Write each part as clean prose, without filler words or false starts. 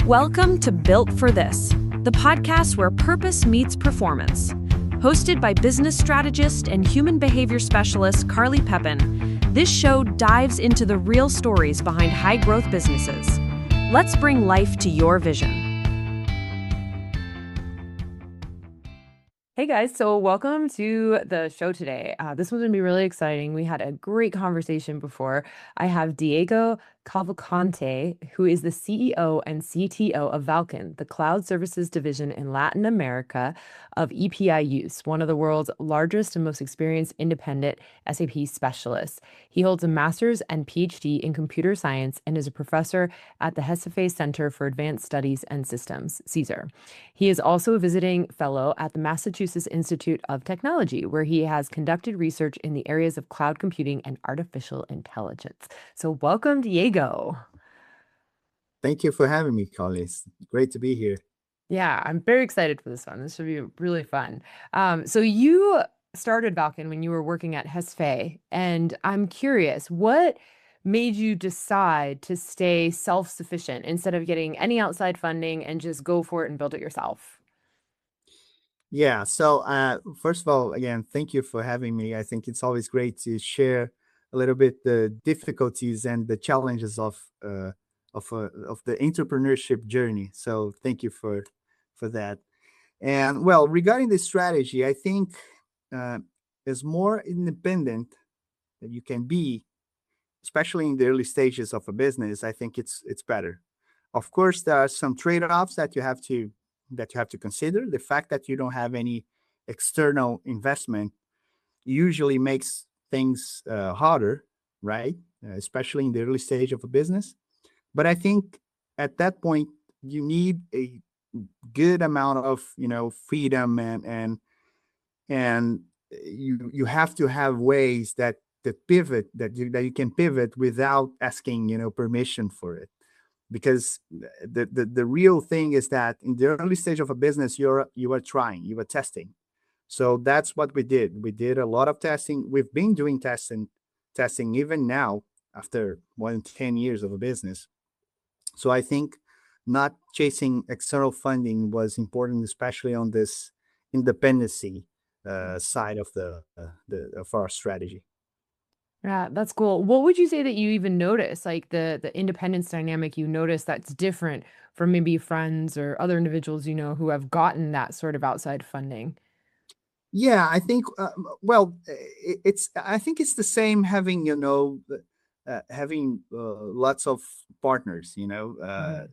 Welcome to Built for This, the podcast where purpose meets performance. Hosted by business strategist and human behavior specialist Carly Pepin, this show dives into the real stories behind high-growth businesses. Let's bring life to your vision. Hey guys, so welcome to the show today. This one's going to be really exciting. We had a great conversation before. I have Diego Cavalcanti, who is the CEO and CTO of Valcann, the cloud services division in Latin America of EPI-USE, one of the world's largest and most experienced independent SAP specialists. He holds a master's and PhD in computer science and is a professor at the Hesse Center for Advanced Studies and Systems, CSER. He is also a visiting fellow at the Massachusetts Institute of Technology, where he has conducted research in the areas of cloud computing and artificial intelligence. So welcome, Diego. Thank you for having me, Carly. It's great to be here. Yeah, I'm very excited for this one. This should be really fun. So you started Valcann when you were working at Hesse, and I'm curious, what made you decide to stay self-sufficient instead of getting any outside funding and just go for it and build it yourself? Yeah, so first of all, again, thank you for having me. I think it's always great to share a little bit the difficulties and the challenges of the entrepreneurship journey. So thank you for that. And well, regarding the strategy, I think as more independent that you can be, especially in the early stages of a business, I think it's better. Of course, there are some trade-offs that you have to consider. The fact that you don't have any external investment usually makes things harder, right? Especially in the early stage of a business. But I think at that point you need a good amount of freedom and you have to have ways that you can pivot without asking permission for it, because the real thing is that in the early stage of a business you are testing. So that's what we did a lot of testing. We've been doing testing even now after more than 10 years of a business. So I think not chasing external funding was important, especially on this independency side of of our strategy. Yeah, that's cool. What would you say that you even notice, like the independence dynamic you notice that's different from maybe friends or other individuals who have gotten that sort of outside funding? Yeah, I think well, I think it's the same having lots of partners, Mhm.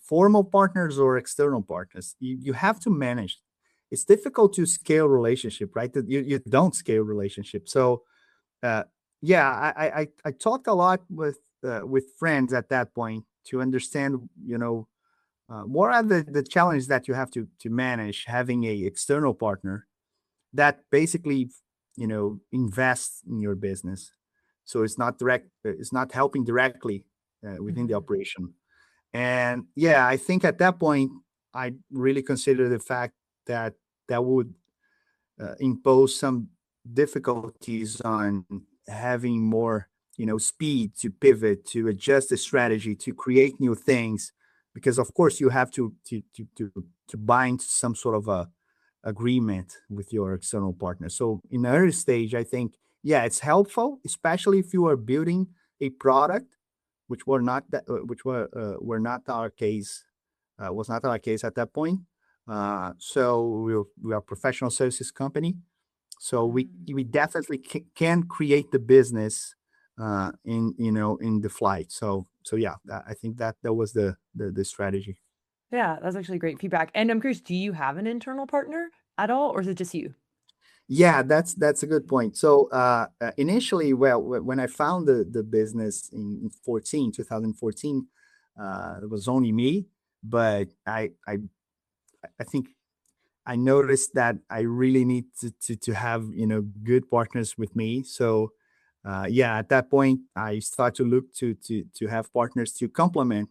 formal partners or external partners. You have to manage. It's difficult to scale relationship, right? That you don't scale relationship. So uh, yeah, I talked a lot with friends at that point to understand, what are the challenges that you have to manage having a external partner that basically invests in your business. So it's not helping directly within the Mhm. operation. And yeah, I think at that point I really consider the fact that that would impose some difficulties on having more speed to pivot, to adjust the strategy, to create new things, because of course you have to bind some sort of a agreement with your external partner. So in the early stage, I think, yeah, it's helpful, especially if you are building a product, which were not our case, was not our case at that point. So we are a professional services company. So Mhm. we definitely can create the business in the flight. So yeah, I think that was the strategy. Yeah, that's actually great feedback. And I'm curious, do you have an internal partner at all, or is it just you? Yeah, that's a good point. So initially, well, when I found the business in 2014, it was only me, but I think I noticed that I really need to have good partners with me. So yeah, at that point, I start to look to have partners to complement,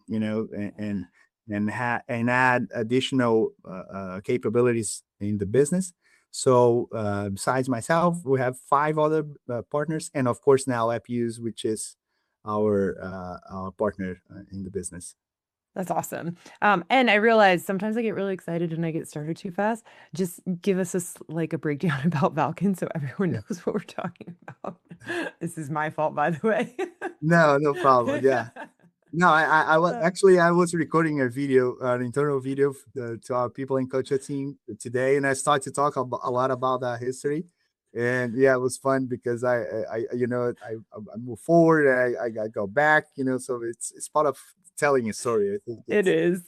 and add additional capabilities in the business. So besides myself, we have five other partners, and of course now EPI-USE, which is our partner in the business. That's awesome. And I realize sometimes I get really excited and I get started too fast. Just give us like a breakdown about Valkan so everyone Yeah. knows what we're talking about. This is my fault, by the way. No, no problem. Yeah. No, I was Uh, actually I was recording a video, an internal video to our people in culture team today, and I started to talk a lot about that history, and yeah, it was fun because I move forward, I go back, so it's part of telling a story. I think it it's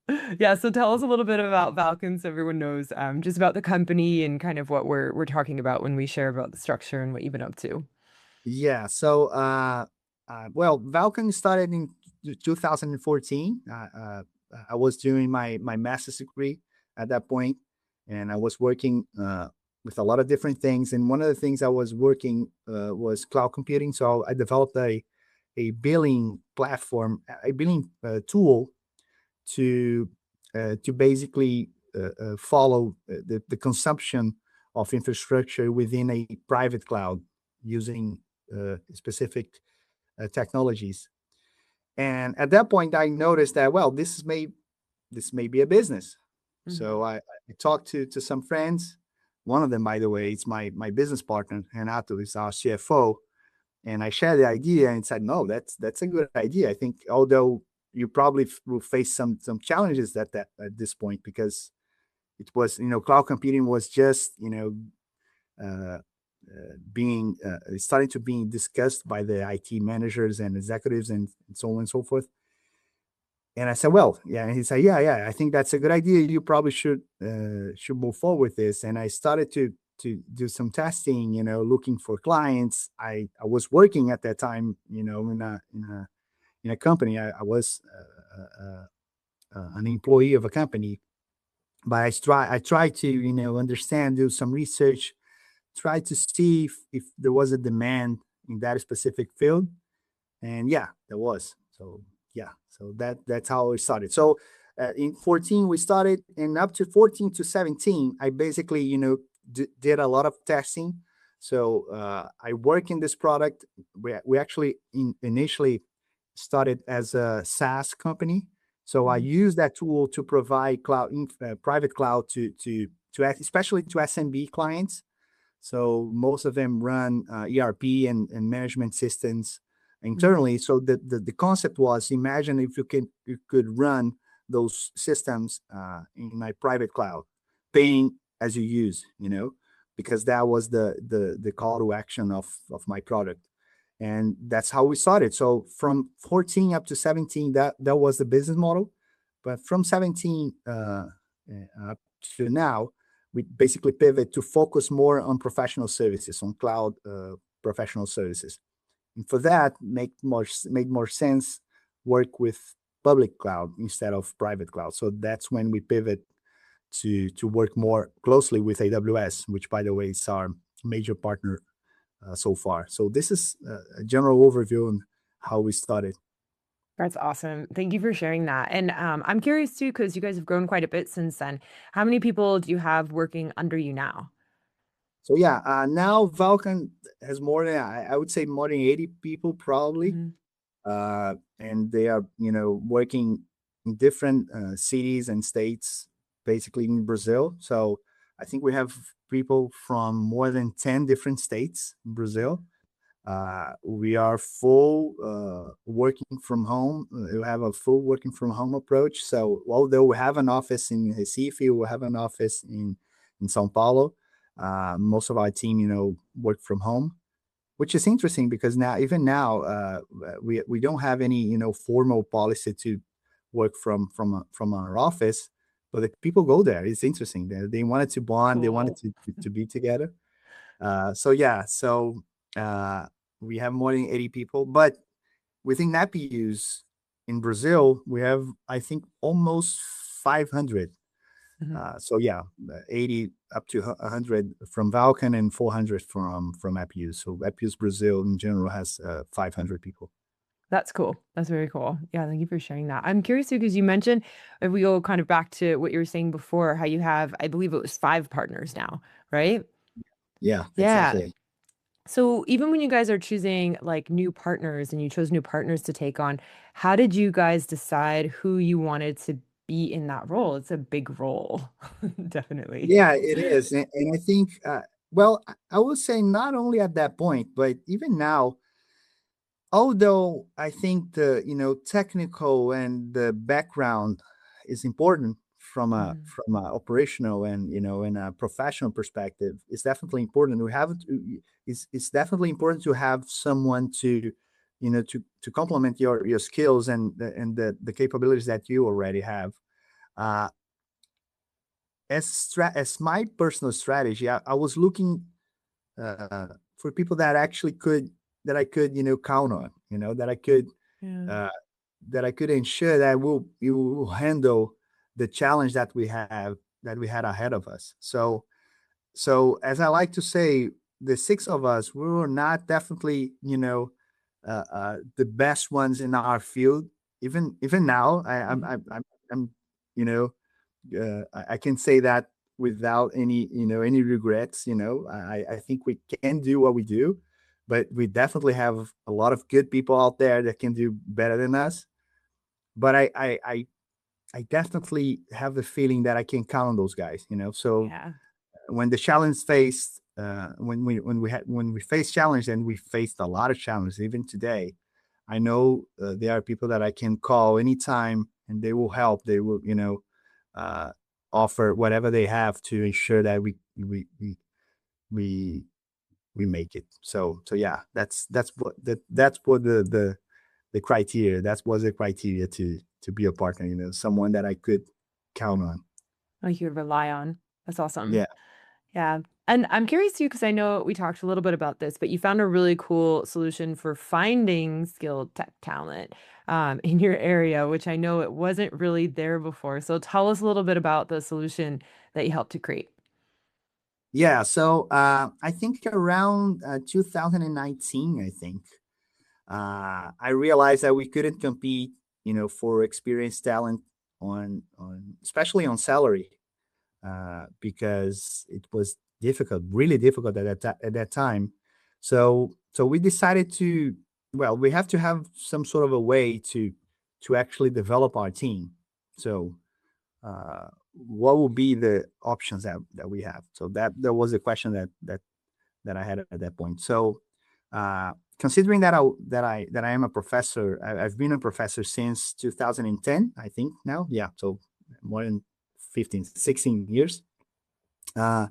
is. Yeah, so tell us a little bit about Valkan so everyone knows just about the company and kind of what we're talking about when we share about the structure and what you've been up to. yeah. So well, Valcann started in 2014. I was doing my master's degree at that point, and I was working with a lot of different things. And one of the things I was working was cloud computing. So I developed a billing platform, a billing tool to basically follow the consumption of infrastructure within a private cloud using specific technologies. And at that point, I noticed that well, this may be a business. Hmm. So I talked to some friends. One of them, by the way, is my business partner, Renato, is our CFO. And I shared the idea and said, no, that's a good idea. I think although you probably will face some challenges at this point because it was cloud computing was just uh, being starting to being discussed by the IT managers and executives and so on and so forth. And I said, well, yeah. And he said, yeah, I think that's a good idea. You probably should move forward with this. And I started to do some testing, looking for clients. I was working at that time, in a company. I was an employee of a company, but I tried to understand, do some research, try to see if there was a demand in that specific field. And yeah, there was. So yeah, so that's how it started. So in 14 we started, and up to 14 to 17 I basically did a lot of testing. So I work in this product. We actually initially started as a SaaS company. So I Hmm. use that tool to provide private cloud especially to SMB clients. So most of them run ERP and management systems Hmm. internally. So the concept was, imagine if you could run those systems in my private cloud, paying as you use, because that was the call to action of my product. And that's how we started. So from 14 up to 17, that was the business model. But from 17 up to now, we basically pivot to focus more on professional services, on cloud professional services. And for that, make more sense work with public cloud instead of private cloud. So that's when we pivot to work more closely with AWS, which, by the way, is our major partner so far. So this is a general overview on how we started. That's awesome. Thank you for sharing that. And I'm curious too, because you guys have grown quite a bit since then. How many people do you have working under you now? So yeah, now Valkan has more than I would say more than 80 people probably, Hmm. and they are working in different cities and states, basically in Brazil. So I think we have people from more than 10 different states in Brazil. We are full working from home. We have a full working from home approach. So although we have an office in Recife, we have an office in São Paulo. Most of our team, work from home, which is interesting because even now, we don't have any formal policy to work from our office, but the people go there. It's interesting. They wanted to bond. They wanted Cool. to be together. So yeah, so uh, we have more than 80 people, but within EPI-USE in Brazil, we have I think almost 500. Mhm. So yeah, 80 up to 100 from Valcann and 400 from EPI-USE. So EPI-USE Brazil in general has 500 people. That's cool. That's very cool. Yeah, thank you for sharing that. I'm curious too, because you mentioned, if we go kind of back to what you were saying before, how you have, I believe it was 5 partners now, right? Yeah, Yeah. exactly. So even when you guys are choosing like new partners and you chose new partners to take on, how did you guys decide who you wanted to be in that role? It's a big role, definitely. Yeah, it is. And I think, well, I will say not only at that point, but even now, although I think the, technical and the background is important Mhm. from a operational and, in a professional perspective, it's definitely important to have it's definitely important to have someone to, to complement your skills and the capabilities that you already have. Uh, as my personal strategy, I was looking for people that actually could that I could, count on, Yeah. uh, that I could ensure that you will handle the challenge that we had ahead of us. So as I like to say, the six of us, we were not definitely, the best ones in our field. Even now, Mhm. I'm you know I can say that without any regrets. I think we can do what we do, but we definitely have a lot of good people out there that can do better than us. But I definitely have the feeling that I can count on those guys. So Yeah. when the challenge faced, when we face challenge, and we faced a lot of challenges even today, I know there are people that I can call anytime, and they will help. They will, uh, offer whatever they have to ensure that we we make it. So yeah, that's what the criteria. That was the criteria to be a partner. Someone that I could count on. Like you would rely on. That's awesome. Yeah. Yeah. And I'm curious too, because I know we talked a little bit about this, but you found a really cool solution for finding skilled tech talent in your area, which I know it wasn't really there before. So tell us a little bit about the solution that you helped to create. Yeah, so I think around 2019, I think I realized that we couldn't compete, for experienced talent on especially on salary, because it was difficult, really difficult at that time. So we decided to, well, we have to have some sort of a way to actually develop our team. So what will be the options that we have? So that was a question that I had at that point. So considering that I am a professor, I've been a professor since 2010, I think now. Yeah, so more than 15, 16 years. Uh,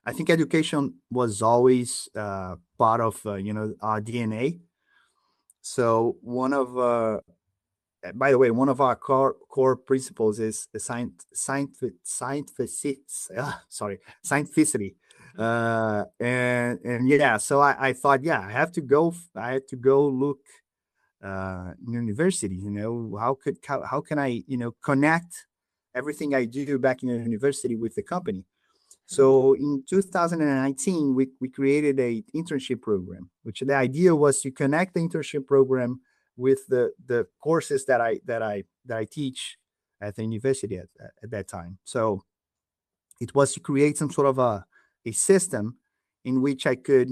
I think education was always part of our DNA. So by the way, one of our core principles is the scientificity. And yeah, so I thought, yeah, I had to go look in university. How can I connect everything I do back in the university with the company? So in 2019, we created a internship program, which the idea was to connect the internship program with the courses that I teach at the university at that time. So it was to create some sort of a system in which I could,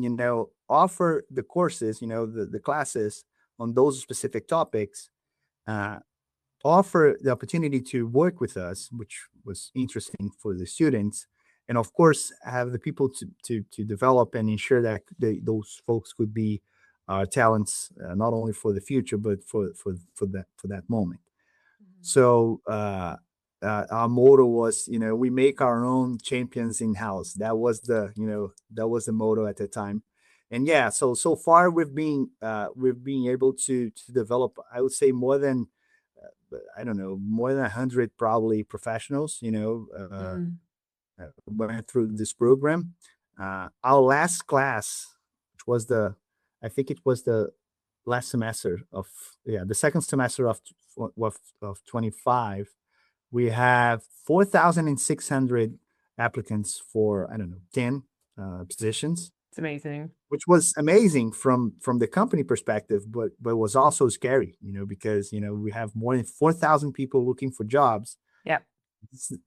offer the courses, the classes on those specific topics, uh, offer the opportunity to work with us, which was interesting for the students, and of course have the people to develop and ensure that those folks could be talents, not only for the future but for that moment. Mhm. So our motto was, we make our own champions in house. That was the motto at the time. And yeah, so far we've been able to develop, I would say, more than I don't know, more than 100 probably professionals, Mm. went through this program. Our last class, which was I think it was the last semester the second semester of 25, we have 4,600 applicants for, I don't know, 10 positions, It's amazing. which was amazing from the company perspective, but was also scary, because we have more than 4,000 people looking for jobs. Yep.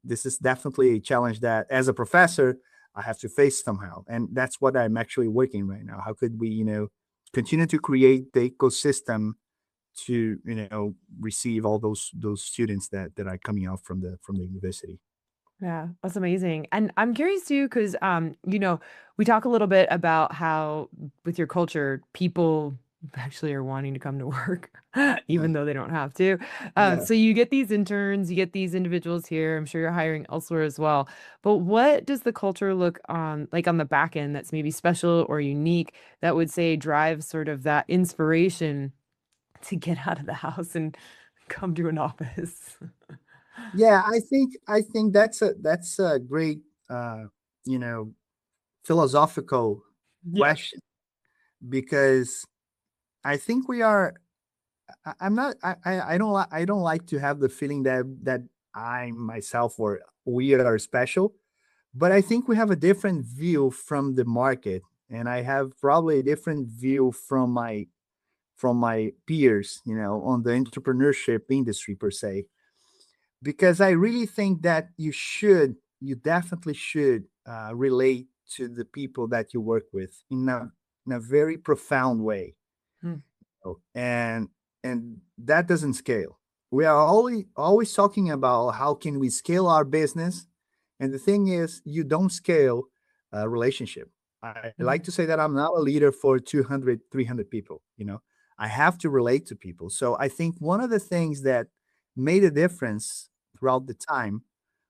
This is definitely a challenge that, as a professor, I have to face somehow. And that's what I'm actually working right now. How could we, continue to create the ecosystem to, receive all those students that are coming out from the university. Yeah, that's amazing. And I'm curious too, because we talk a little bit about how with your culture, people actually are wanting to come to work, Uh, even though they don't have to. yeah. So you get these interns, you get these individuals here. I'm sure you're hiring elsewhere as well. But what does the culture look on like on the back end that's maybe special or unique that would say drives sort of that inspiration to get out of the house and come to an office? Yeah, I think that's a great uh you know philosophical Yes. question, because I think we are I'm not I don't like to have the feeling that I myself or we are special, but I think we have a different view from the market, and I have probably a different view from my peers, on the entrepreneurship industry per se, because I really think that you definitely should relate to the people that you work with in a very profound way. Hmm. And that doesn't scale. We are always talking about how can we scale our business, and the thing is, you don't scale a relationship. I like Mhm. to say that I'm not a leader for 200, 300 people. I have to relate to people. So I think one of the things that made a difference throughout the time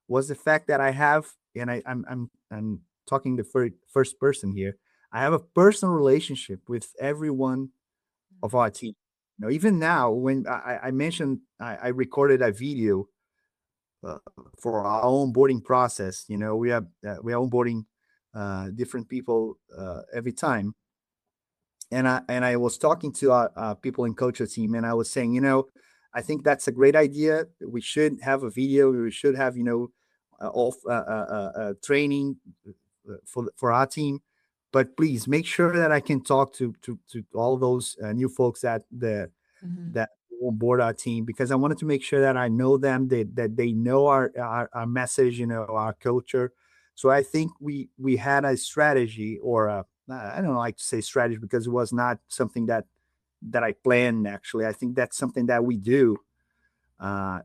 was the fact that I have, and I'm talking the first person here. I have a personal relationship with everyone of our team. Even now, when I mentioned I recorded a video uh, for our onboarding process. We are onboarding different people every time, and I was talking to our people in culture team, and I was saying, I think that's a great idea. We should have a video. We should have off training for our team, but please make sure that I can talk to all those new folks Mhm. that on board our team, because I wanted to make sure that I know them, that they know our message, our culture. So I think we had a strategy, or I don't like to say strategy because it was not something that I planned. Actually, I think that's something that we do, uh,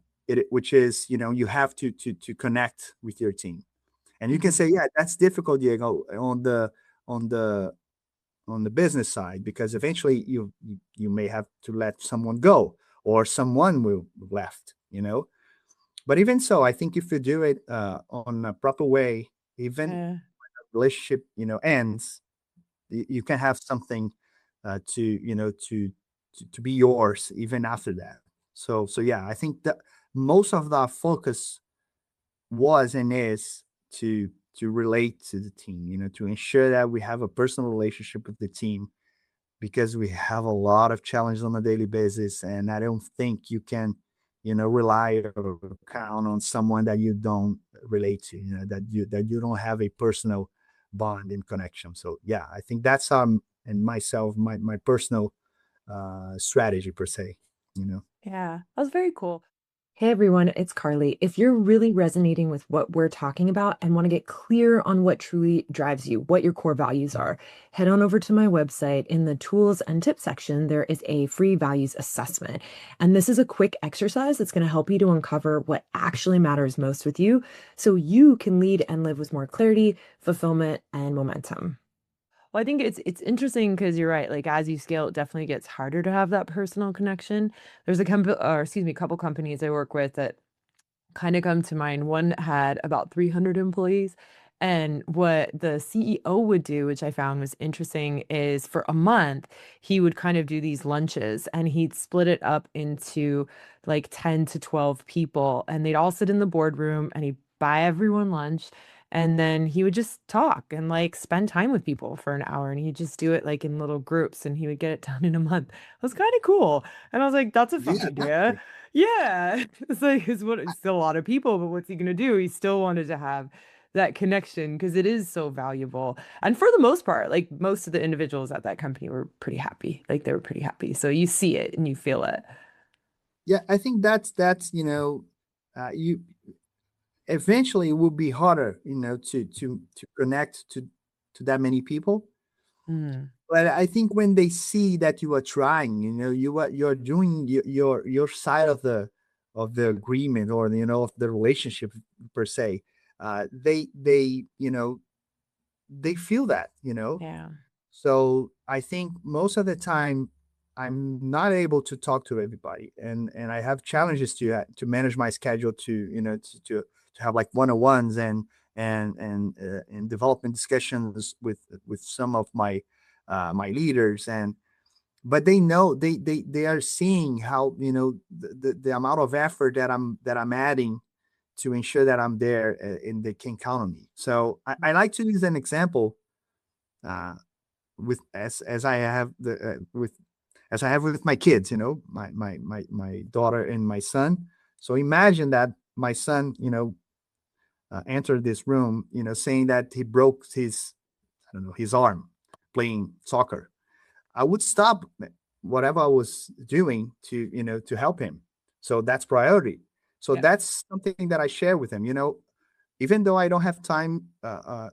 which is, you have to connect with your team, and you can Mhm. say, yeah, that's difficult, Diego, on the on the business side, because eventually you may have to let someone go, or someone will left. But even so, I think if you do it on a proper way, even Yeah. relationship ends, you can have something to be yours even after that. So yeah, I think that most of the focus was and is to relate to the team, to ensure that we have a personal relationship with the team, because we have a lot of challenges on a daily basis, and I don't think you can rely or count on someone that you don't relate to, that you don't have a personal bond and connection. So yeah, I think that's and myself, my personal strategy per se. you know Yeah, that was very cool. Hey everyone, it's Carly. If you're really resonating with what we're talking about and want to get clear on what truly drives you, what your core values are, head on over to my website. In the tools and tips section, there is a free values assessment. And this is a quick exercise that's going to help you to uncover what actually matters most with you so you can lead and live with more clarity, fulfillment, and momentum. Well, I think it's interesting because you're right. Like as you scale, it definitely gets harder to have that personal connection. There's a company, or excuse me, a couple companies I work with that kind of come to mind. One had about 300 employees. And what the CEO would do, which I found was interesting, is for a month, he would kind of do these lunches and he'd split it up into like 10 to 12 people. And they'd all sit in the boardroom and he'd buy everyone lunch. And then he would just talk and like spend time with people for an hour. And he'd just do it like in little groups and he would get it done in a month. It was kind of cool. And I was like, that's a fun Yeah, idea. Yeah. It's like it's still a lot of people, but what's he gonna do? He still wanted to have that connection because it is so valuable. And for the most part, like most of the individuals at that company were pretty happy. Like they were pretty happy. So you see it and you feel it. yeah, I think that's you eventually it will be harder, to connect to that many people. Mm, But I think when they see that you are trying, you're doing your side of the agreement, or of the relationship per se, they they feel that. yeah. So I think most of the time I'm not able to talk to everybody, and I have challenges to manage my schedule, to have like one-on-ones, and development discussions with some of my leaders. And but they know, they are seeing how, the amount of effort that I'm adding to ensure that I'm there, and they can count on me. So I like to use an example, uh, with as I have the with as I have with my kids, my daughter and my son. So imagine that my son, entered this room, saying that he broke his, I don't know, his arm playing soccer. I would stop whatever I was doing to help him. So that's priority. So Yeah. that's something that I share with him. Even though I don't have time,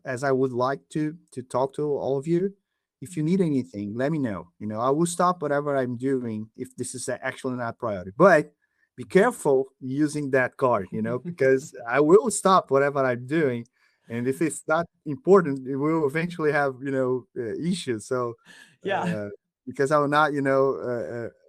as I would like to talk to all of you, if you need Mhm. anything, let me know. I will stop whatever I'm doing if this is actually not priority. But be careful using that card, because I will stop whatever I'm doing, and if it's not important, it will eventually have issues. So. Yeah. Uh, because I will not,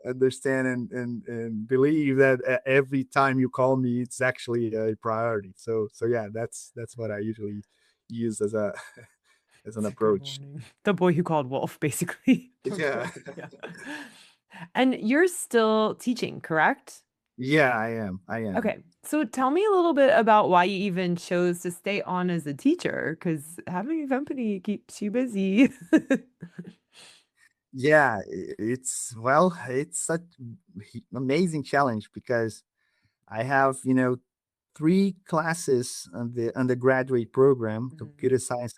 understand and believe that every time you call me, it's actually a priority. So yeah, that's what I usually use as a as an It's a good approach. warning. The boy who called wolf, basically. Yeah, Yeah. And you're still teaching, correct? yeah, I am. I am. Okay. So tell me a little bit about why you even chose to stay on as a teacher, because having a company keeps you busy. Yeah, it's such amazing challenge because I have, three classes on the undergraduate program, Mhm. computer science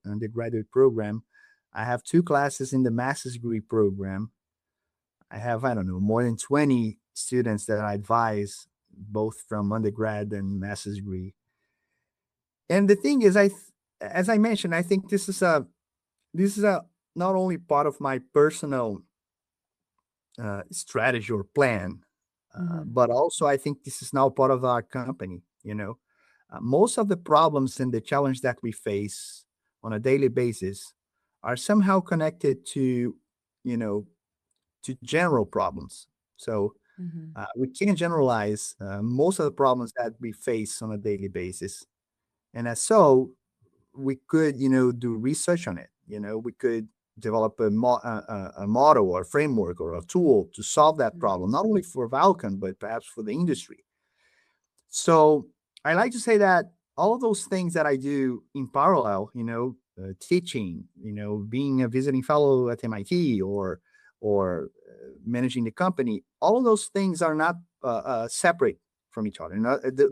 undergraduate program. I have two classes in the master's degree program. I have, I don't know, more than 20 students that I advise, both from undergrad and master's degree. And the thing is, as I mentioned, I think this is a not only part of my personal strategy or plan, Mhm. but also I think this is now part of our company. Most of the problems and the challenge that we face on a daily basis are somehow connected you know, to general problems. So Mhm. we can generalize most of the problems that we face on a daily basis, and as so we could, do research on it. We could develop a model or a framework or a tool to solve that Mhm. problem, not only for Valcann, but perhaps for the industry. So I like to say that all of those things that I do in parallel, teaching, being a visiting fellow at MIT, or managing the company, all of those things are not separate from each other.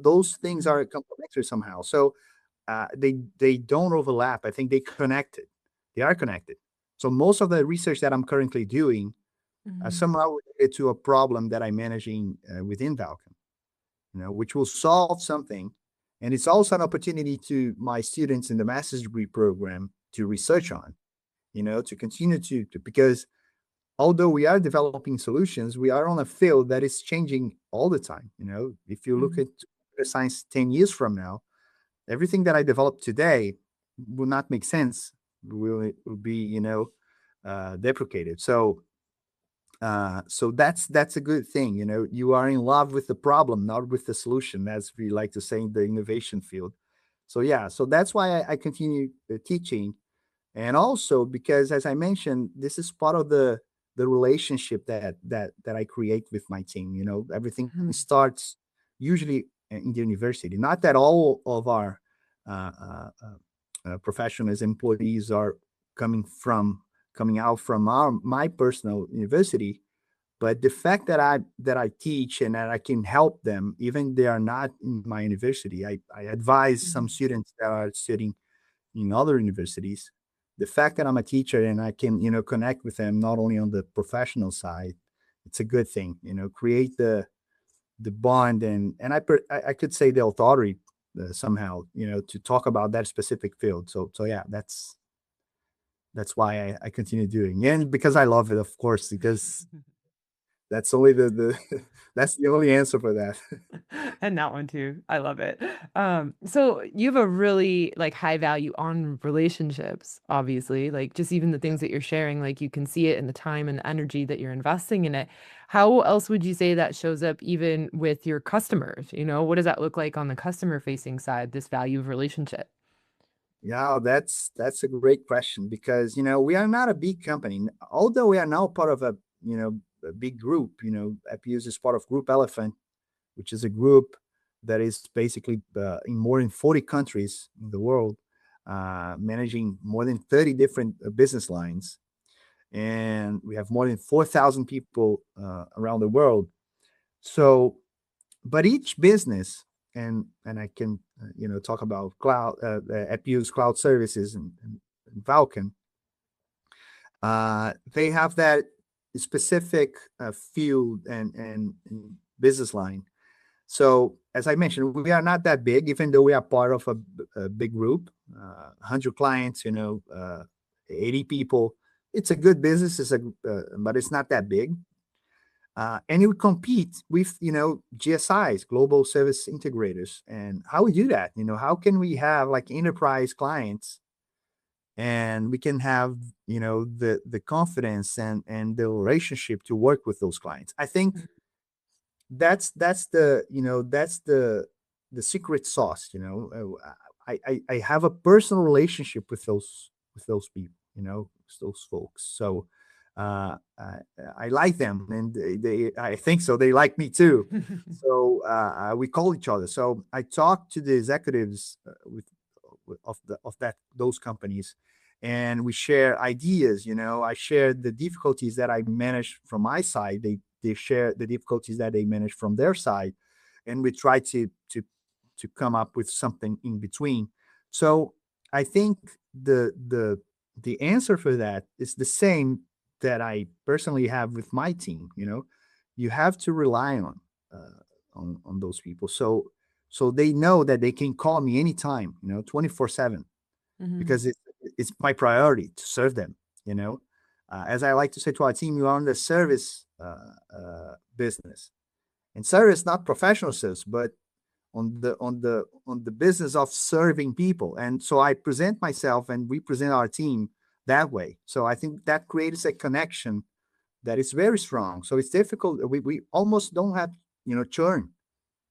Those things Mhm. are complementary somehow. So they don't overlap. I think they connected. They are connected. So most of the research that I'm currently doing Mhm. somehow related to a problem that I'm managing within Valcom, which will solve something. And it's also an opportunity to my students in the master's degree program to research Mhm. on, to continue because although we are developing solutions, we are on a field that is changing all the time. If you look Mhm. at science 10 years from now, everything that I develop today will not make sense. Will be, deprecated. So that's a good thing. You are in love with the problem, not with the solution, as we like to say in the innovation field. So yeah, so that's why I continue teaching, and also because, as I mentioned, this is part of the relationship that I create with my team. Everything Mhm. starts usually in the university. Not that all of our uh, uh, professionals, employees are coming out from my personal university, but the fact that I teach and that I can help them, even they are not in my university, I advise some Mhm. students that are studying in other universities. The fact that I'm a teacher and I can, connect with them not only on the professional side, it's a good thing. Create the bond, and I could say the authority somehow, to talk about that specific field. So yeah, that's why I continue doing, and because I love it, of course, because that's only the that's the only answer for that. And that one too. I love it. So you have a really like high value on relationships, obviously, like just even the Yeah. things that you're sharing, like you can see it in the time and the energy that you're investing in it. How else would you say that shows up even with your customers? What does that look like on the customer facing side, this value of relationship? Yeah, that's a great question, because we are not a big company. Although we are now part of a big group. EPI-USE is part of Group Elephant, which is a group that is basically in more than 40 countries in the world, managing more than 30 different business lines, and we have more than 4,000 people around the world. So, but each business, and I can talk about cloud, EPI-USE cloud services, and Valcann. They have that specific field and business line. So, as I mentioned, we are not that big, even though we are part of a big group, 100 clients, 80 people. It's a good business, but it's not that big. And you compete with, GSIs, global service integrators. And how we do that? How can we have like enterprise clients, and we can have, the confidence and the relationship to work with those clients? I think that's the secret sauce. I have a personal relationship with those people, with those folks. So I like them, and they I think so they like me too. So we call each other. So I talk to the executives of those companies, and we share ideas. I share the difficulties that I manage from my side. They share the difficulties that they manage from their side, and we try to come up with something in between. So I think the answer for that is the same that I personally have with my team. You have to rely on those people, so they know that they can call me anytime, 24/7, Mhm. because it's my priority to serve them. You know, as I like to say to our team, you are in the service business, and service not professional service, but on the business of serving people. And so I present myself, and we present our team that way. So I think that creates a connection that is very strong. So it's difficult. We almost don't have churn.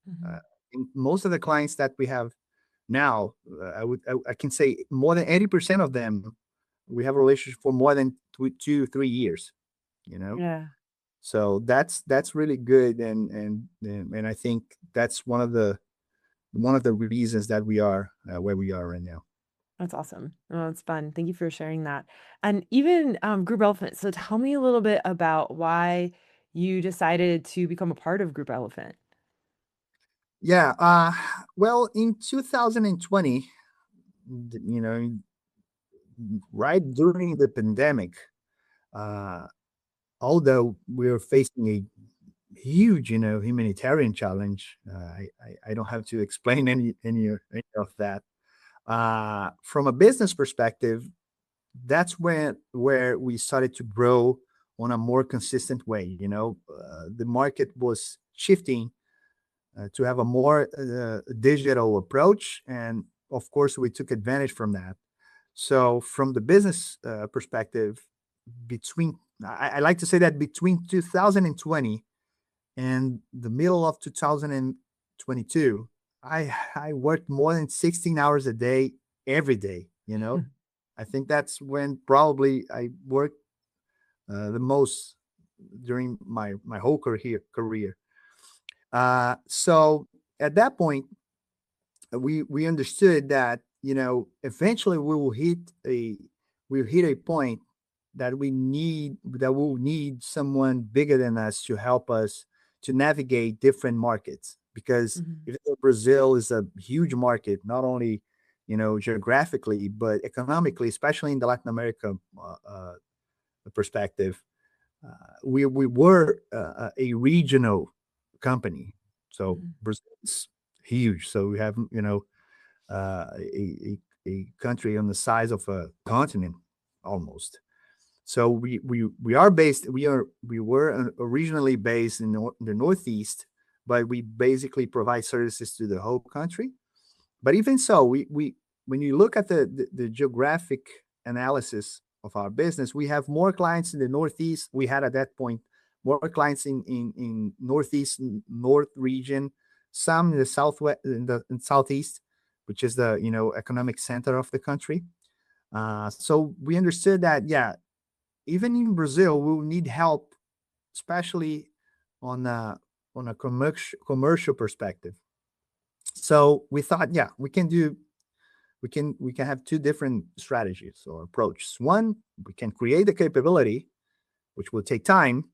Uh, Mhm. in most of the clients that we have now, I can say more than 80% of them, we have a relationship for more than 2, 3 years. You know, Yeah, so that's really good, and I think that's one of the reasons that we are where we are right now. that's awesome. Oh, it's fun. Thank you for sharing that. And even Group Elephant. So tell me a little bit about why you decided to become a part of Group Elephant. Yeah. Well, in 2020, right during the pandemic, uh, although we are facing a huge, humanitarian challenge, I don't have to explain any of that. From a business perspective, that's where we started to grow on a more consistent way. The market was shifting to have a more digital approach, and of course, we took advantage from that. So, from the business perspective, between I like to say that between 2020 and the middle of 2022, I worked more than 16 hours a day every day. I think that's when probably I worked the most during my whole career. So at that point, we understood that eventually we'll hit a point that we'll need someone bigger than us to help us to navigate different markets, because Mhm. even though Brazil is a huge market, not only geographically but economically, especially in the Latin America perspective. We were a regional company, so Mhm. Brazil is huge. So we have a country on the size of a continent almost. So we are based. We were originally based in the Northeast, but we basically provide services to the whole country. But even so, we when you look at the geographic analysis of our business, we have more clients in the Northeast. We had at that point more clients in Northeast North region, some in the Southwest, in Southeast, which is the economic center of the country. So we understood that, yeah, even in Brazil, we will need help, especially on a commercial perspective. So we thought, yeah, we can have two different strategies or approaches. One, we can create the capability, which will take time.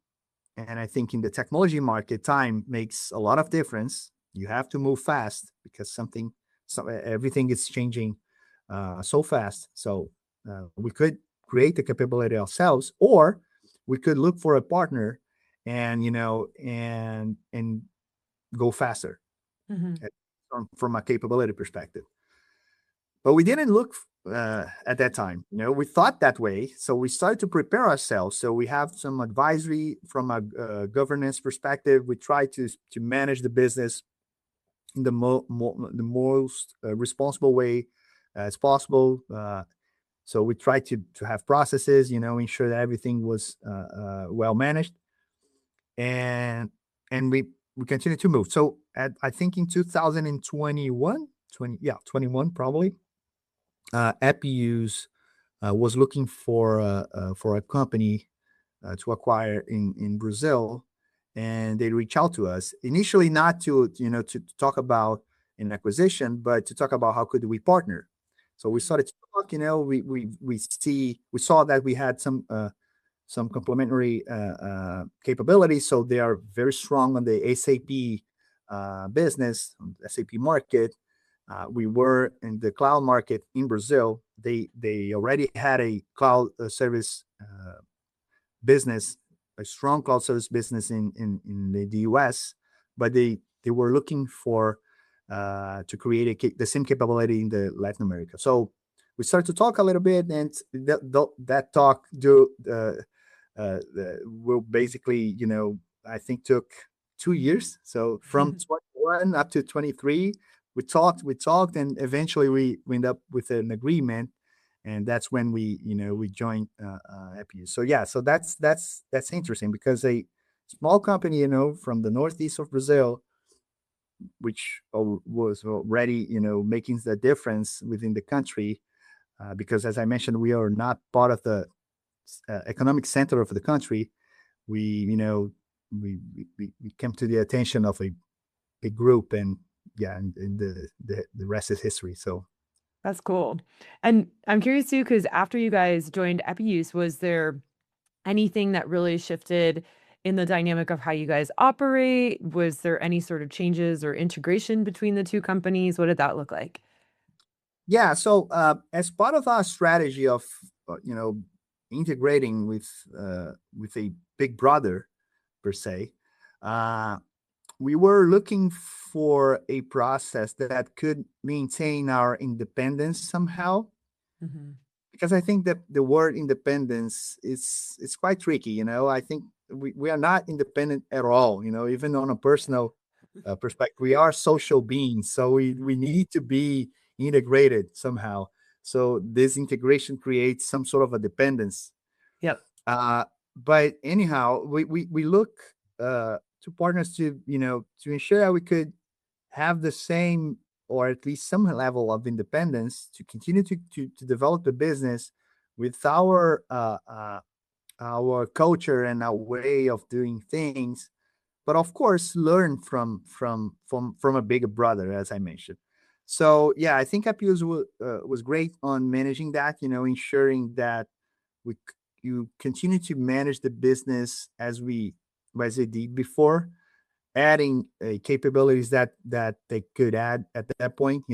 And I think in the technology market, time makes a lot of difference. You have to move fast because everything is changing so fast. So we could create the capability ourselves, or we could look for a partner and go faster Hmm. from a capability perspective. But we didn't look at that time. We thought that way, so we started to prepare ourselves. So we have some advisory from a governance perspective. We try to manage the business in the most responsible way as possible. So we try to have processes, ensure that everything was well managed, and we continue to move. So I think in 2021, 21 probably, EPI-USE was looking for a company to acquire in Brazil, and they reached out to us initially, not to talk about an acquisition, but to talk about how could we partner. So we started to talk. We saw that we had some complementary capabilities. So they are very strong on the SAP business, on the SAP market. We were in the cloud market in Brazil. They already had a cloud service business, a strong cloud service business in the US, but they were looking for to create the same capability in the Latin America. So we started to talk a little bit, and that talk will basically, I think took 2 years. So from 21 up to 23, we talked, and eventually we end up with an agreement, and that's when we joined EPI. So yeah, so that's interesting because a small company, from the northeast of Brazil, which was already, making the difference within the country, because as I mentioned, we are not part of the economic center of the country. We, we came to the attention of a group, and yeah, and the rest is history. So That's cool. And I'm curious too, because after you guys joined EPI-USE, was there anything that really shifted in the dynamic of how you guys operate? Was there any sort of changes or integration between the two companies? What did that look like? yeah, so as part of our strategy of integrating with a big brother per se, uh, we were looking for a process that could maintain our independence somehow, Hmm. because I think that the word independence is it's quite tricky. I think we are not independent at all. Even on a personal perspective, we are social beings, so we need to be integrated somehow. So this integration creates some sort of a dependence. Yep. Uh, but anyhow, we look to partners to ensure that we could have the same, or at least some level of independence, to continue to develop the business with our culture and our way of doing things, but of course learn from a bigger brother, as I mentioned. So yeah, I think Appius was great on managing that, ensuring that you continue to manage the business as they did before, adding capabilities that they could add at that point,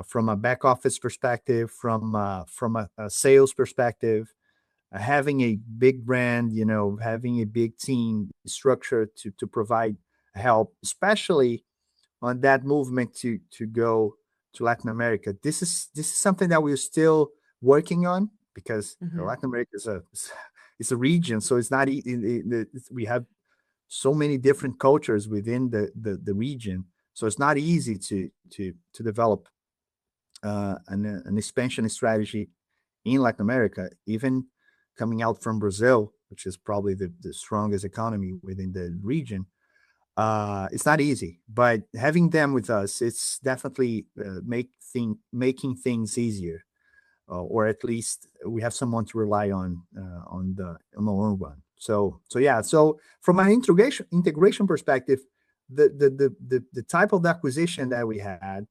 from a back office perspective, from a sales perspective, having a big brand, having a big team structure to provide help, especially on that movement to go to Latin America. This is something that we're still working on, because Hmm. Latin America is a it's a region, so it's not we have so many different cultures within the region, so it's not easy to develop an expansion strategy in Latin America, even coming out from Brazil, which is probably the strongest economy within the region. It's not easy, but having them with us, it's definitely making things easier, or at least we have someone to rely on the long run. So yeah. So from an integration perspective, the type of acquisition that we had,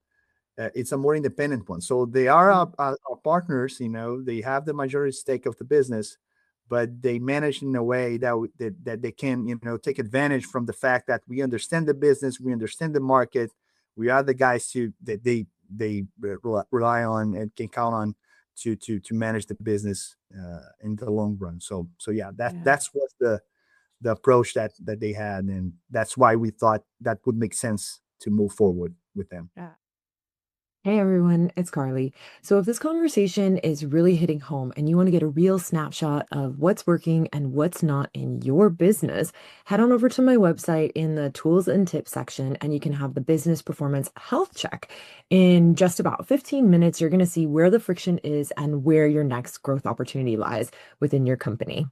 it's a more independent one. So they are our partners. They have the majority stake of the business, but they manage in a way that they can take advantage from the fact that we understand the business, we understand the market, we are the guys that they rely on and can count on to manage the business in the long run. So yeah, Yeah. that's what the approach that they had, and that's why we thought that would make sense to move forward with them. Yeah. Hey everyone, it's Carly. So, if this conversation is really hitting home and you want to get a real snapshot of what's working and what's not in your business, head on over to my website in the tools and tips section and you can have the business performance health check. In just about 15 minutes, you're going to see where the friction is and where your next growth opportunity lies within your company.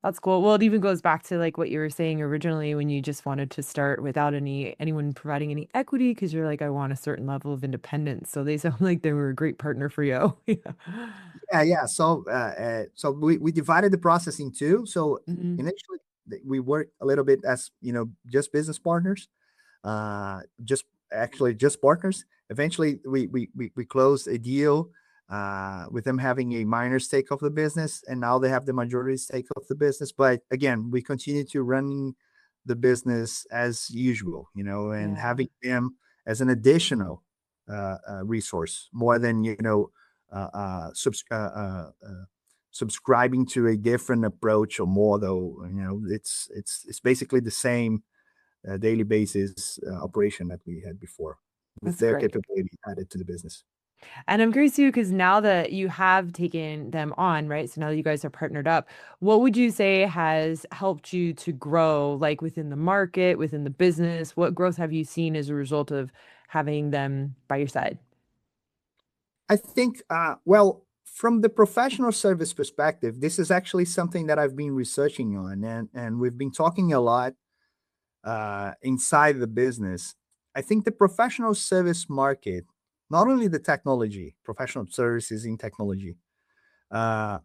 That's cool. Well, it even goes back to like what you were saying originally when you just wanted to start without anyone providing any equity because you're like, I want a certain level of independence. So they sound like they were a great partner for you. Yeah. Yeah. So we divided the process in two. So Hmm. initially we worked a little bit as just business partners, just actually just partners. Eventually, we closed a deal with them having a minor stake of the business, and now they have the majority stake of the business. But again, we continue to run the business as usual, and Yeah, having them as an additional resource more than subscribing to a different approach or model. It's basically the same daily basis operation that we had before, with that's their great. capability added to the business. And I'm curious too, because now that you have taken them on, right? So now that you guys are partnered up, what would you say has helped you to grow, like within the market, within the business? What growth have you seen as a result of having them by your side? I think, well, from the professional service perspective, this is actually something that I've been researching on, and we've been talking a lot inside the business. I think the professional service market, not only the technology, professional services in technology, uh,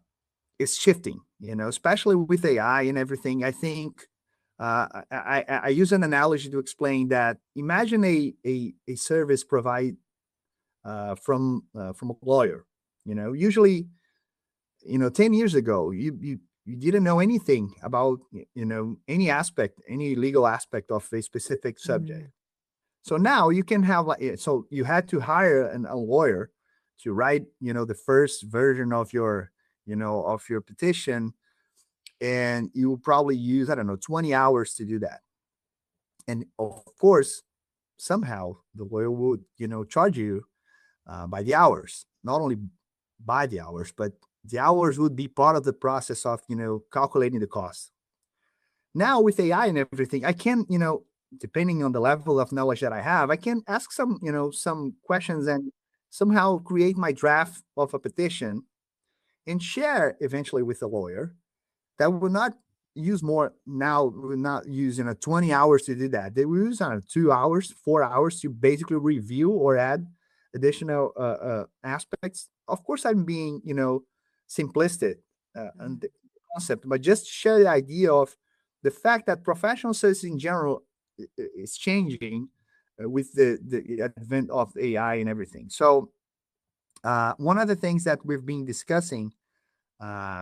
is shifting. Especially with AI and everything. I think I use an analogy to explain that. Imagine a service provide from a lawyer. Usually, 10 years ago, you didn't know anything about any aspect, any legal aspect of a specific subject. Mm. So now you can have so you had to hire a lawyer to write the first version of your petition, and you will probably use, I don't know, 20 hours to do that. And of course, somehow the lawyer would charge you by the hours, not only by the hours, but the hours would be part of the process of calculating the cost. Now with AI and everything, I can, depending on the level of knowledge that I have, I can ask some questions and somehow create my draft of a petition and share eventually with the lawyer. That will not use more now, will not use 20 hours to do that. They will use 2 hours, 4 hours to basically review or add additional aspects. Of course, I'm being simplistic and the concept, but just share the idea of the fact that professional services in general is changing with the advent of AI and everything. So one of the things that we've been discussing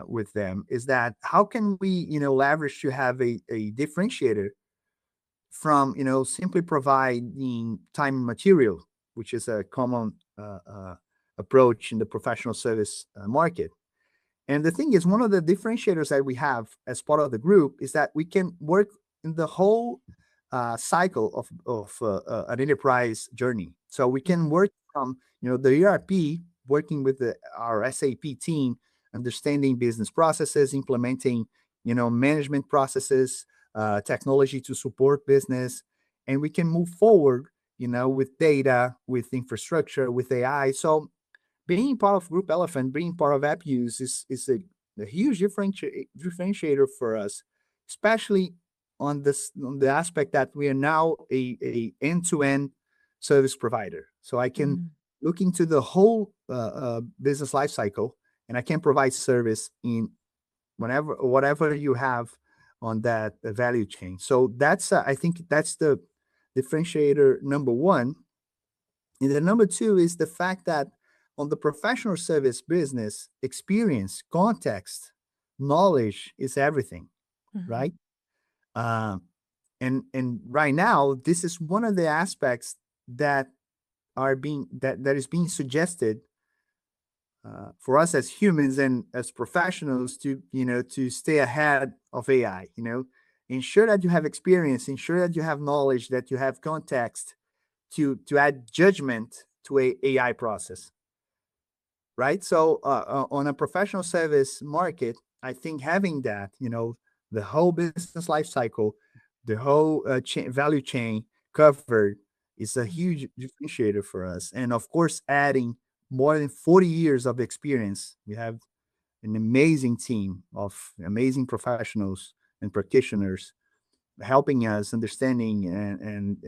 with them is that how can we leverage to have a differentiator from simply providing time and material, which is a common approach in the professional service market. And the thing is, one of the differentiators that we have as part of the group is that we can work in the whole cycle of an enterprise journey. So we can Mhm. work from, the ERP, working with our SAP team, understanding business processes, implementing, management processes, technology to support business, and we can move forward, with data, with infrastructure, with AI. So being part of Group Elephant, being part of EPI-USE is a huge differentiator for us, especially on the aspect that we are now a end-to-end service provider. So I can Mhm. look into the whole business life cycle, and I can provide service in whatever you have on that value chain. So that's I think that's the differentiator number one. And the number two is the fact that on the professional service business, experience, context, knowledge is everything, Mhm. right? Um, and right now, this is one of the aspects that that is being suggested for us as humans and as professionals to to stay ahead of AI. Ensure that you have experience, ensure that you have knowledge, that you have context to add judgment to a AI process, right? So on a professional service market, I think having that, the whole business life cycle, the whole value chain covered is a Mhm. huge differentiator for us. And of course, adding more than 40 years of experience, we have an amazing team of amazing professionals and practitioners helping us understanding and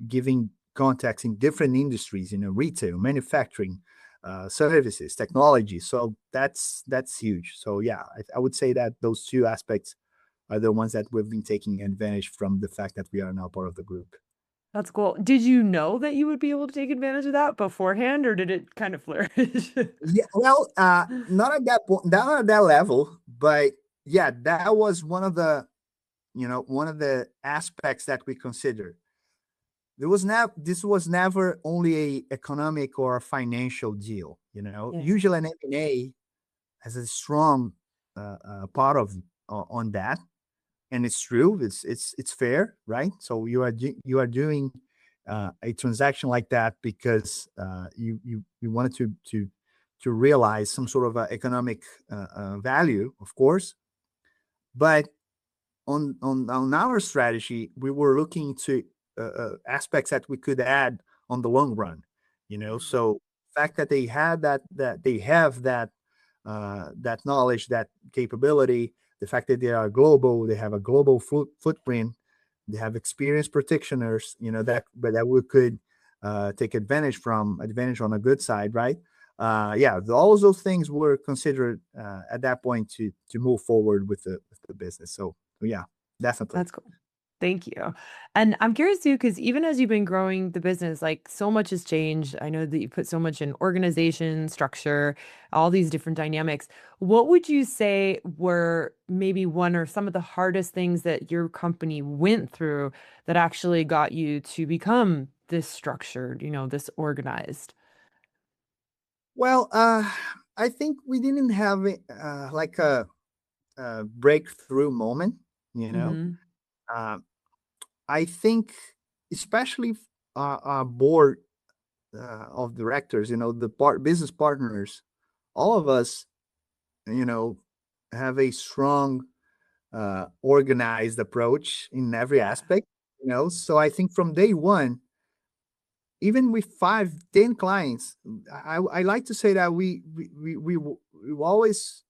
giving context in different industries, retail, manufacturing, services, technology. So that's huge. So yeah, I would say that those two aspects are the ones that we've been taking advantage from the fact that we are now part of the group. That's cool. Did you know that you would be able to take advantage of that beforehand, or did it kind of flourish? Yeah, well, not at that point, not at that level, but yeah, that was one of the aspects that we considered. This was never only a economic or a financial deal. Yeah. Usually an M&A has a strong part of on that, and it's true. It's fair, right? So you are doing a transaction like that because you wanted to realize some sort of economic value, of course. But on our strategy, we were looking to aspects that we could add on the long run. Mhm. So fact that they had that they have that knowledge, that capability, the fact that they are global, they have a global footprint, they have experienced practitioners, that we could take advantage on a good side, right? Yeah, all those things were considered at that point to move forward with the business. So yeah, definitely. That's cool. Thank you. And I'm curious too, because even as you've been growing the business, like so much has changed. I know that you put so much in organization, structure, all these different dynamics. What would you say were maybe one or some of the hardest things that your company went through that actually got you to become this structured, this organized? Well, I think we didn't have like a breakthrough moment. You know, Hmm. uh, I think especially our board of directors, the business partners, all of us, you know, have a strong organized approach in every Yeah. aspect. So I think from day one, even with 5, 10 clients, I like to say that we always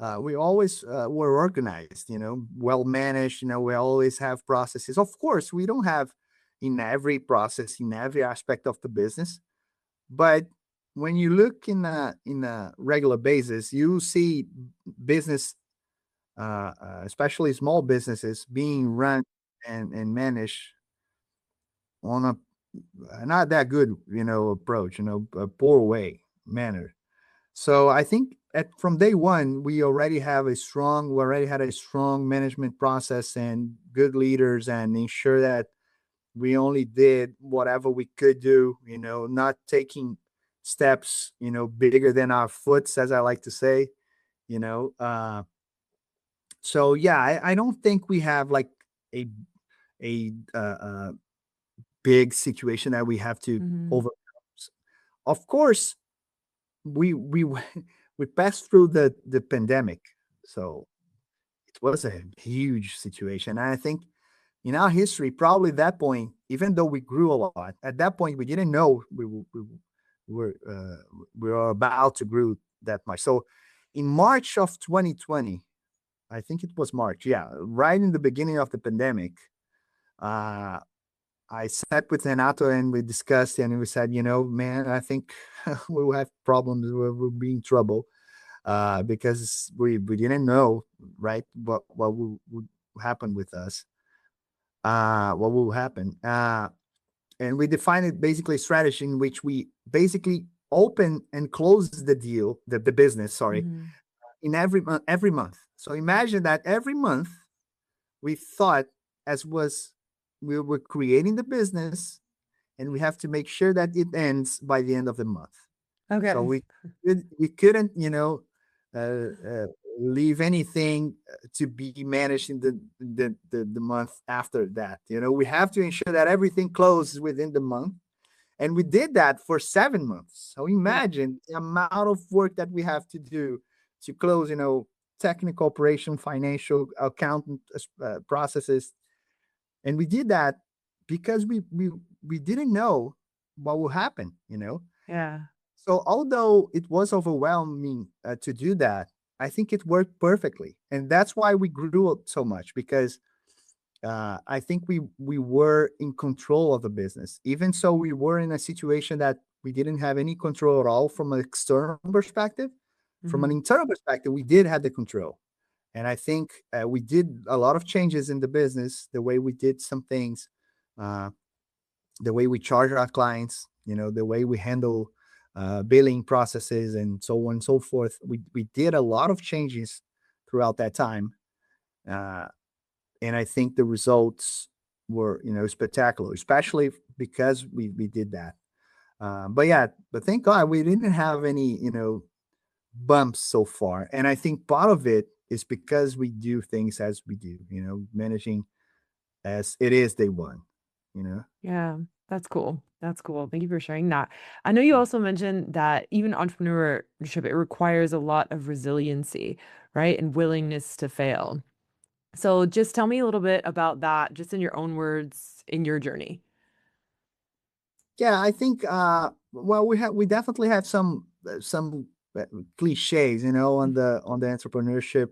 were organized, well managed. We always have processes. Of course, we don't have in every process, in every aspect of the business, but when you look in a regular basis, you see business, especially small businesses, being run and managed on a not that good, approach, a poor way manner. So I think from day one, we already had a strong management process and good leaders, and ensure that we only did whatever we could do, not taking steps, bigger than our foots, as I like to say, you know. So yeah, I don't think we have like a big situation that we have to Hmm. overcome. Of course, we we passed through the pandemic, so it was a huge situation. And I think in our history, probably at that point, even though we grew a lot, at that point we didn't know were we were about to grow that much. So in March of 2020, I think it was March, yeah, right in the beginning of the pandemic, uh, I sat with Renato and we discussed and we said, man, I think we will have problems. We'll be in trouble because we didn't know, right, what would happen with us, what will happen. And we defined it basically a strategy in which we basically open and close the deal, the business, sorry, Hmm. in every month. So imagine that every month we thought as was we were creating the business and we have to make sure that it ends by the end of the month. So Okay. we couldn't, leave anything to be managed in the month after that. We have to ensure that everything closes within the month, and we did that for 7 months. So Yeah. imagine the amount of work that we have to do to close, technical operation, financial, accountant processes, and we did that because we didn't know what will happen. Yeah. So although it was overwhelming to do that, I think it worked perfectly, and that's why we grew so much because I think we were in control of the business. Even so, we were in a situation that we didn't have any control at all from an external perspective. From an Hmm. internal perspective, we did have the control, and I think we did a lot of changes in the business, the way we did some things, uh, the way we charge our clients, the way we handle billing processes, and so on and so forth. We did a lot of changes throughout that time, uh, and I think the results were spectacular, especially because we did that. But yeah, but thank God we didn't have any bumps so far, and I think part of it is because we do things as we do, managing as it is day one, you know. Yeah, that's cool. That's cool. Thank you for sharing that. I know you also mentioned that even entrepreneurship, it requires a lot of resiliency, right? And willingness to fail. So just tell me a little bit about that, just in your own words, in your journey. Yeah, I think well we definitely have some cliches, on the entrepreneurship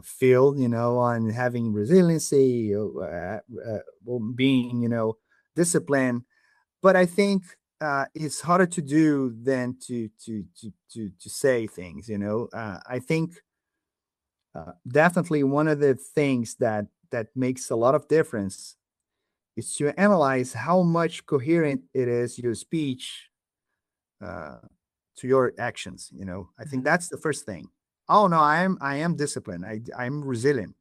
field, on having resiliency, well, being, disciplined. But I think it's harder to do than to say things. I think definitely one of the things that makes a lot of difference is to analyze how much coherent it is your speech uh, to your actions. I think Mhm. that's the first thing. Oh no, I am disciplined. I'm resilient.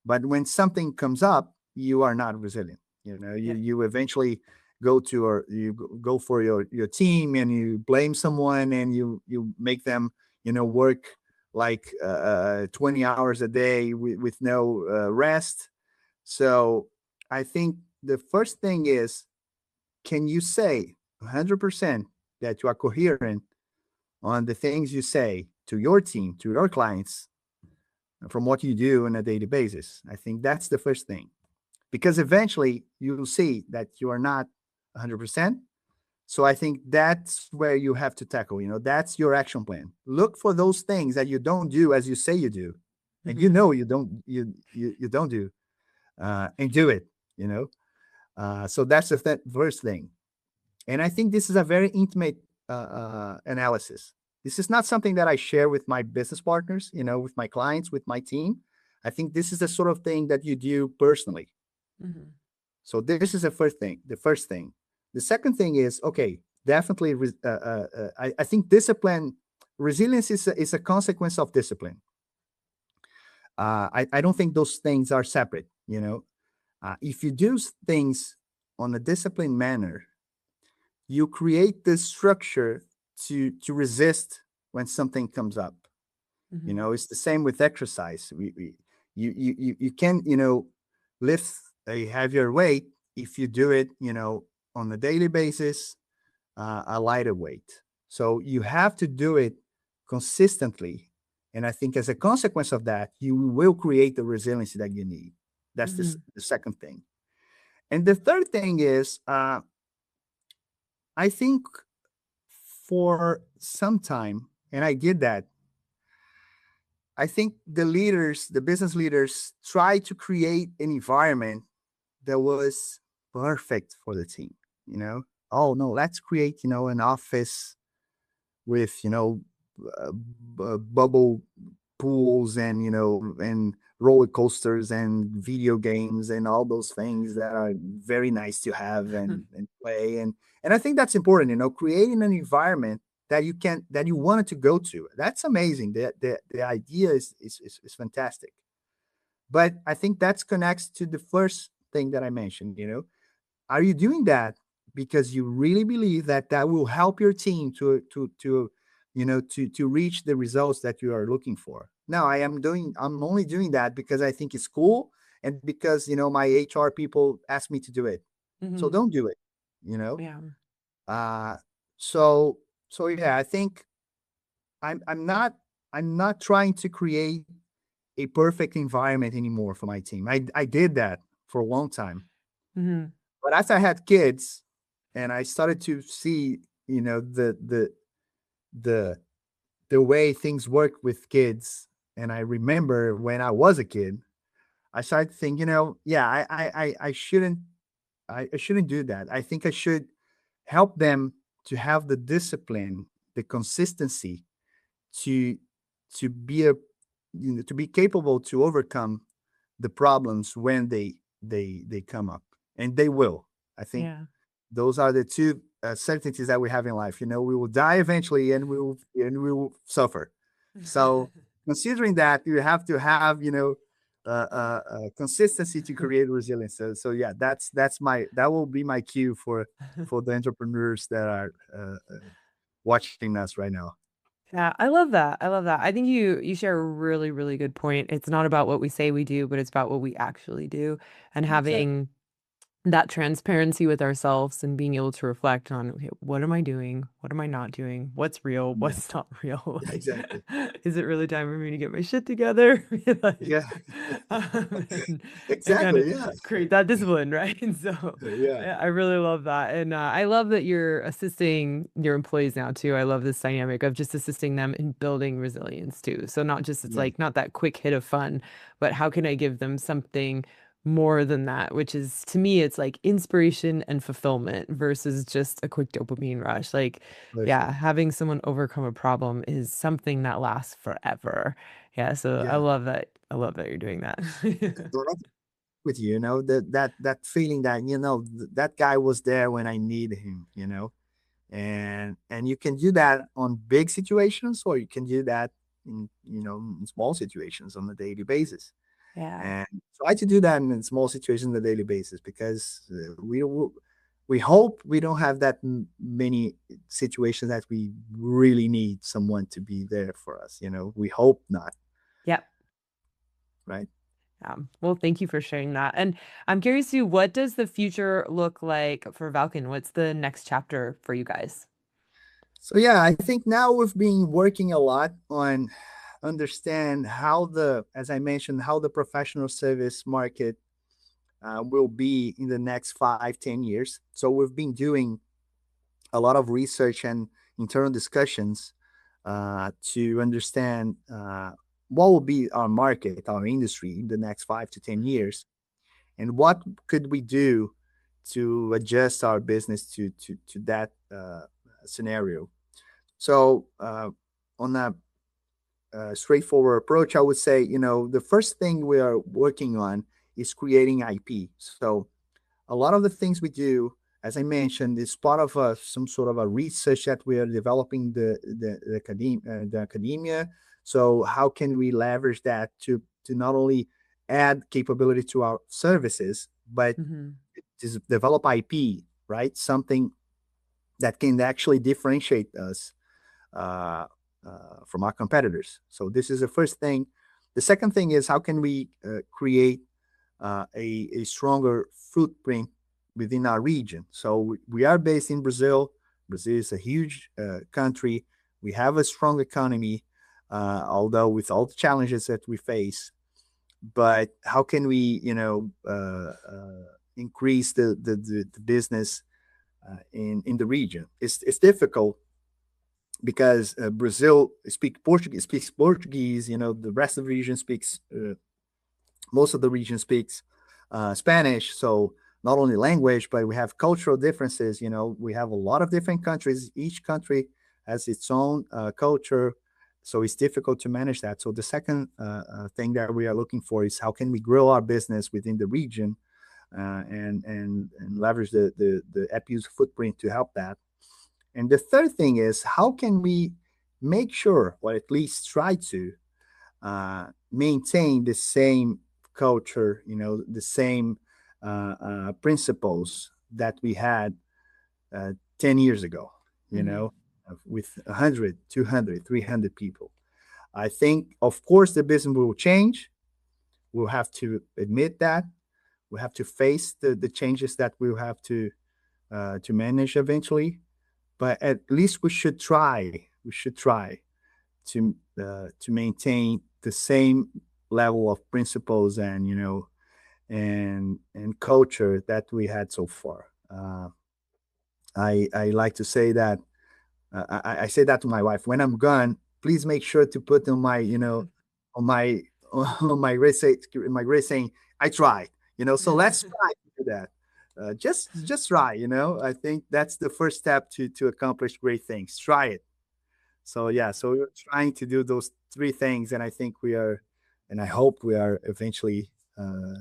But when something comes up, you are not resilient. You Yeah. you eventually go for your team and you blame someone and you make them work like 20 hours a day with no rest. So I think the first thing is, can you say 100% that you are coherent on the things you say to your team, to your clients, from what you do on a daily basis? I think that's the first thing, because eventually you'll see that you are not 100%. So I think that's where you have to tackle, that's your action plan. Look for those things that you don't do as you say you do. And Hmm. you don't do, and do it, you know. So that's the first thing. And I think this is a very intimate analysis. This is not something that I share with my business partners, with my clients, with my team. I think this is the sort of thing that you do personally. Hmm. So this is the first thing. The first thing. The second thing is, okay, definitely. I think discipline, resilience is a consequence of discipline. I don't think those things are separate. If you do things on a disciplined manner, you create this structure to resist when something comes up. Hmm. It's the same with exercise. You can lift a heavier weight if you do it, on a daily basis, a lighter weight. So you have to do it consistently. And I think as a consequence of that, you will create the resiliency that you need. That's Hmm. the second thing. And the third thing is, I think for some time, and I did that, I think the leaders, the business leaders, try to create an environment that was perfect for the team. You know, oh no, let's create an office with bubble pools and and roller coasters and video games and all those things that are very nice to have and play and I think that's important, creating an environment that you wanted to go to. That's amazing. The idea is fantastic, but I think that connects to the first thing that I mentioned. Are you doing that because you really believe that that will help your team to reach the results that you are looking for? No, I'm only doing that because I think it's cool and because my HR people ask me to do it. So Hmm. don't do it. You know. Yeah. Uh so so yeah, I think I'm not trying to create a perfect environment anymore for my team. I did that for a long time. Hmm. But as I had kids and I started to see, the the way things work with kids, and I remember when I was a kid, I started to think, yeah, I shouldn't I shouldn't do that. I think I should help them to have the discipline, the consistency to be to be capable to overcome the problems when they come up, and they will. I think Yeah. those are the two certainties that we have in life. We will die eventually, and we will suffer. So, considering that, you have to have consistency to create resilience. So yeah, that will be my cue for the entrepreneurs that are watching us right now. Yeah, I love that. I love that. I think you share a really, really good point. It's not about what we say we do, but it's about what we actually do. And Exactly. having that transparency with ourselves and being able to reflect on, okay, what am I doing? What am I not doing? What's real? Yeah. What's not real? Yeah. Like, Exactly. is it really time for me to get my shit together? Yeah. Like, and, and kind of Exactly. Yeah. create that discipline, right? And so Yeah. I really love that. And I love that you're assisting your employees now too. I love this dynamic of just assisting them in building resilience too. So not just, it's Yeah. like not that quick hit of fun, but how can I give them something more than that, which is to me, it's like inspiration and fulfillment versus just a quick dopamine rush. Like, yeah, Perfect. having someone overcome a problem is something that lasts forever. Yeah, so I Yeah. love that. I love that you're doing that. Right with you, that feeling that that guy was there when I needed him, and you can do that on big situations, or you can do that in small situations on a daily basis. Yeah. And try to do that in small situations on a daily basis, because we hope we don't have that many situations that we really need someone to be there for us. We hope not, Yep. right? Well, thank you for sharing that. And I'm curious too, what does the future look like for Valkan? What's the next chapter for you guys? So yeah, I think now we've been working a lot on understand how as I mentioned, how the professional service market will be in the next 5-10 years. So we've been doing a lot of research and internal discussions to understand what will be our market, our industry in the next 5 to 10 years, and what could we do to adjust our business to that scenario. So, on a straightforward approach, I would say, the first thing we are working on is creating IP. So, a lot of the things we do, as I mentioned, is part of some sort of a research that we are developing the academia. So, how can we leverage that to not only add capability to our services, but Hmm. to develop IP, right? Something that can actually differentiate us uh, from our competitors. So this is the first thing. The second thing is, how can we create a stronger footprint within our region. So we are based in Brazil. Brazil is a huge country. We have a strong economy, although with all the challenges that we face. But how can we, increase the business in the region? It's difficult because Brazil speaks Portuguese. The rest of the region speaks most of the region speaks Spanish. So not only language, but we have cultural differences. We have a lot of different countries. Each country has its own culture. So it's difficult to manage that. So the second thing that we are looking for is how can we grow our business within the region and leverage the EPI-USE footprint to help that. And the third thing is how can we make sure, or at least try to, maintain the same culture, the same principles that we had 10 years ago, Hmm. with 100, 200, 300 people. I think, of course, the business will change. We'll have to admit that. We have to face the changes that we'll have to manage eventually. But at least we should try. We should try to maintain the same level of principles and and culture that we had so far. I like to say that I say that to my wife when I'm gone. Please make sure to put on my on my on my race saying I tried. So let's try to do that. Just try. I think that's the first step to accomplish great things. Try it. So yeah, so we're trying to do those three things, and I think we are, and I hope we are eventually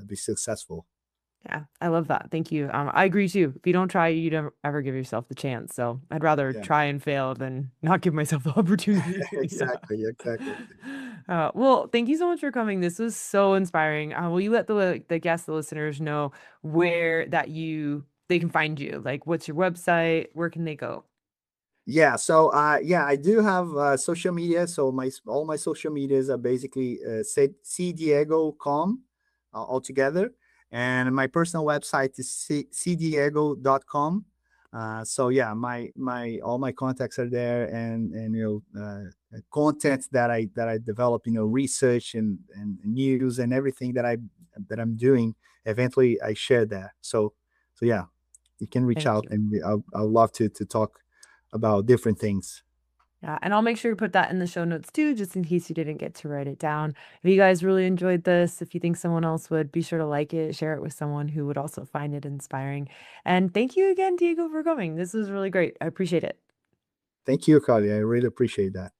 be successful. Yeah, I love that. Thank you. I agree too. If you don't try, you don't ever give yourself the chance. So I'd rather Yeah, try and fail than not give myself the opportunity. Yeah. exactly, exactly. Well, thank you so much for coming. This was so inspiring. Will you let the guests, the listeners know where that they can find you? Like, what's your website? Where can they go? Yeah, so yeah, I do have social media. So my all my social medias are basically cdiego.com altogether, and my personal website is cdiego.com. So yeah, my all my contacts are there, and content that I develop, research and news and everything that I'm doing. Eventually, I share that. So yeah, you can reach Thank out, you. and I'll love to talk about different things. Yeah, and I'll make sure to put that in the show notes too, just in case you didn't get to write it down. If you guys really enjoyed this, if you think someone else would, be sure to like it, share it with someone who would also find it inspiring. And thank you again, Diego, for coming. This was really great. I appreciate it. Thank you, Carly. I really appreciate that.